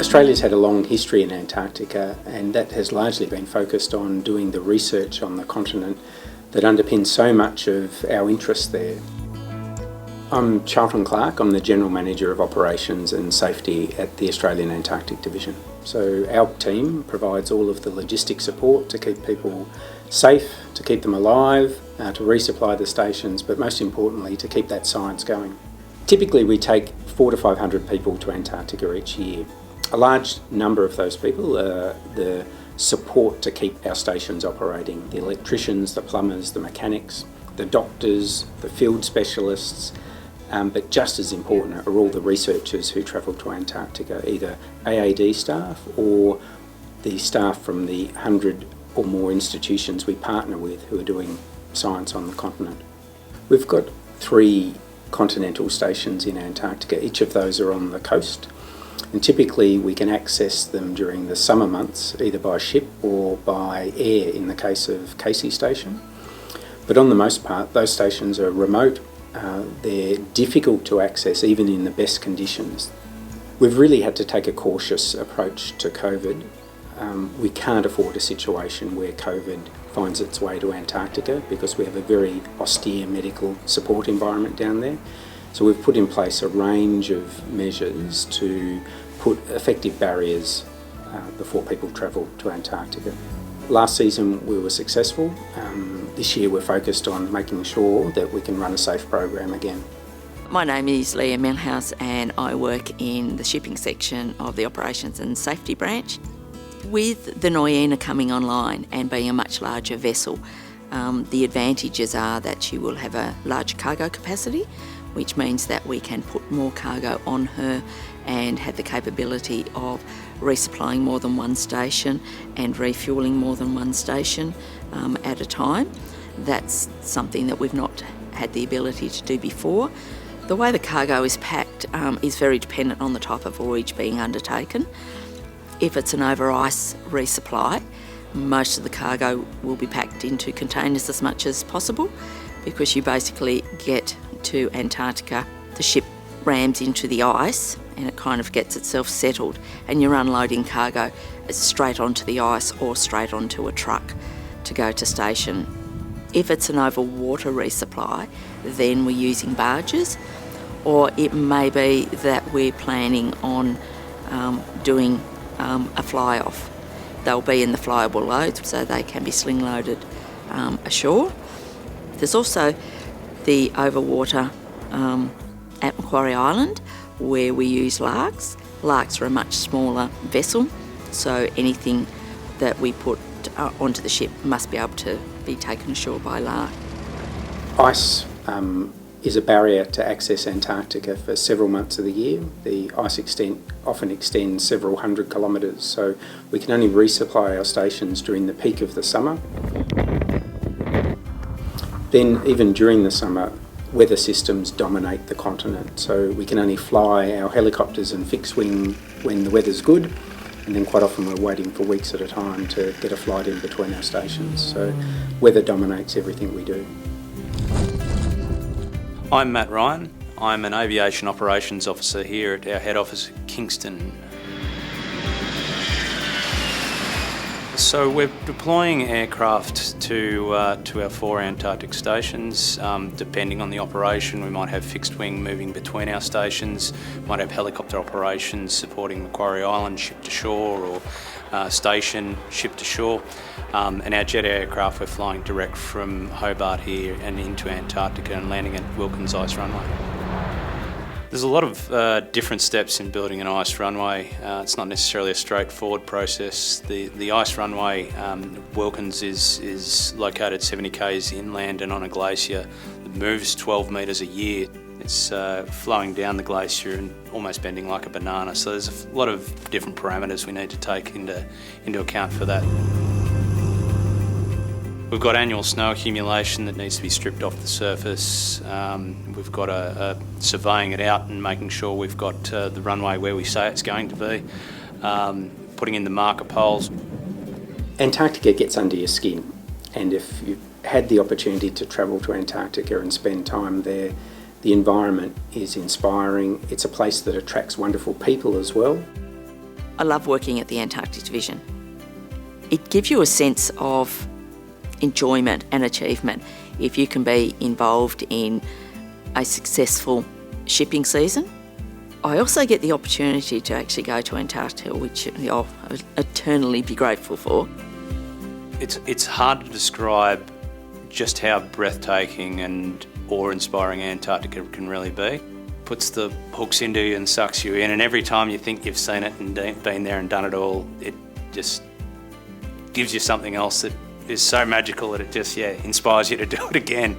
Australia's had a long history in Antarctica, and that has largely been focused on doing the research on the continent that underpins so much of our interest there. I'm Charlton Clark. I'm the General Manager of Operations and Safety at the Australian Antarctic Division. So our team provides all of the logistic support to keep people safe, to keep them alive, to resupply the stations, but most importantly to keep that science going. Typically we take 400 to 500 people to Antarctica each year. A large number of those people are the support to keep our stations operating: the electricians, the plumbers, the mechanics, the doctors, the field specialists, but just as important are all the researchers who travel to Antarctica, either AAD staff or the staff from the 100 or more institutions we partner with who are doing science on the continent. We've got 3 continental stations in Antarctica. Each of those are on the coast, and typically we can access them during the summer months either by ship or by air in the case of Casey Station. But on the most part those stations are remote. They're difficult to access even in the best conditions. We've really had to take a cautious approach to COVID. We can't afford a situation where COVID finds its way to Antarctica because we have a very austere medical support environment down there. So we've put in place a range of measures to put effective barriers before people travel to Antarctica. Last season we were successful. This year we're focused on making sure that we can run a safe program again. My name is Leah Melhouse and I work in the shipping section of the Operations and Safety branch. With the Noyena coming online and being a much larger vessel, the advantages are that she will have a large cargo capacity, which means that we can put more cargo on her and have the capability of resupplying more than one station and refuelling more than one station at a time. That's something that we've not had the ability to do before. The way the cargo is packed is very dependent on the type of voyage being undertaken. If it's an over ice resupply, most of the cargo will be packed into containers as much as possible, because you basically get to Antarctica, the ship rams into the ice and it kind of gets itself settled, and you're unloading cargo straight onto the ice or straight onto a truck to go to station. If it's an over water resupply, then we're using barges, or it may be that we're planning on doing a fly-off. They'll be in the flyable loads, so they can be sling-loaded ashore. There's also the overwater at Macquarie Island, where we use larks. Larks are a much smaller vessel, so anything that we put onto the ship must be able to be taken ashore by lark. Ice is a barrier to access Antarctica for several months of the year. The ice extent often extends several hundred kilometres, so we can only resupply our stations during the peak of the summer. Then even during the summer, weather systems dominate the continent, so we can only fly our helicopters and fixed wing when the weather's good, and then quite often we're waiting for weeks at a time to get a flight in between our stations. So weather dominates everything we do. I'm Matt Ryan. I'm an Aviation Operations Officer here at our head office at Kingston. So we're deploying aircraft to our 4 Antarctic stations. Depending on the operation, we might have fixed wing moving between our stations, might have helicopter operations supporting Macquarie Island ship to shore, or station ship to shore. And our jet aircraft, we're flying direct from Hobart here and into Antarctica and landing at Wilkins Ice Runway. There's a lot of different steps in building an ice runway. It's not necessarily a straightforward process. The ice runway, Wilkins, is located 70 k's inland and on a glacier that moves 12 metres a year. It's flowing down the glacier and almost bending like a banana. So there's a lot of different parameters we need to take into account for that. We've got annual snow accumulation that needs to be stripped off the surface. We've got surveying it out and making sure we've got the runway where we say it's going to be, putting in the marker poles. Antarctica gets under your skin, and if you've had the opportunity to travel to Antarctica and spend time there, the environment is inspiring. It's a place that attracts wonderful people as well. I love working at the Antarctic Division. It gives you a sense of enjoyment and achievement if you can be involved in a successful shipping season. I also get the opportunity to actually go to Antarctica, which I'll eternally be grateful for. It's hard to describe just how breathtaking and awe-inspiring Antarctica can really be. Puts the hooks into you and sucks you in, and every time you think you've seen it and been there and done it all, it just gives you something else that is so magical that it just inspires you to do it again.